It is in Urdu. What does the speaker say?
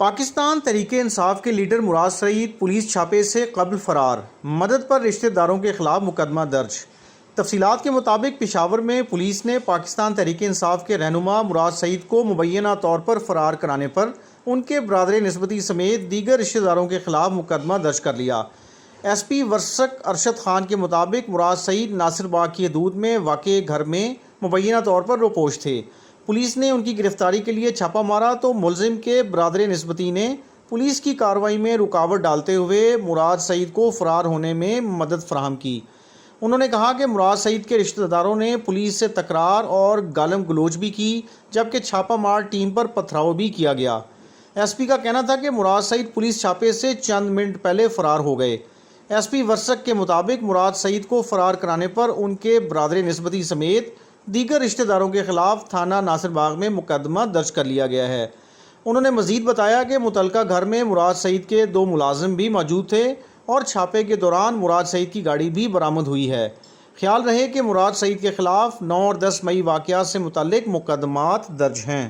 پاکستان تحریک انصاف کے لیڈر مراد سعید پولیس چھاپے سے قبل فرار، مدد پر رشتہ داروں کے خلاف مقدمہ درج۔ تفصیلات کے مطابق پشاور میں پولیس نے پاکستان تحریک انصاف کے رہنما مراد سعید کو مبینہ طور پر فرار کرانے پر ان کے برادر نسبتی سمیت دیگر رشتہ داروں کے خلاف مقدمہ درج کر لیا۔ ایس پی ورثق ارشد خان کے مطابق مراد سعید ناصر باغ کی حدود میں واقع گھر میں مبینہ طور پر روپوش تھے۔ پولیس نے ان کی گرفتاری کے لیے چھاپہ مارا تو ملزم کے برادر نسبتی نے پولیس کی کارروائی میں رکاوٹ ڈالتے ہوئے مراد سعید کو فرار ہونے میں مدد فراہم کی۔ انہوں نے کہا کہ مراد سعید کے رشتہ داروں نے پولیس سے تکرار اور گالم گلوچ بھی کی، جبکہ چھاپہ مار ٹیم پر پتھراؤ بھی کیا گیا۔ ایس پی کا کہنا تھا کہ مراد سعید پولیس چھاپے سے چند منٹ پہلے فرار ہو گئے۔ ایس پی ورثق کے مطابق مراد سعید کو فرار کرانے پر ان کے برادر نسبتی سمیت دیگر رشتہ داروں کے خلاف تھانہ ناصر باغ میں مقدمہ درج کر لیا گیا ہے۔ انہوں نے مزید بتایا کہ متعلقہ گھر میں مراد سعید کے 2 ملازم بھی موجود تھے اور چھاپے کے دوران مراد سعید کی گاڑی بھی برآمد ہوئی ہے۔ خیال رہے کہ مراد سعید کے خلاف 9 اور 10 مئی واقعات سے متعلق مقدمات درج ہیں۔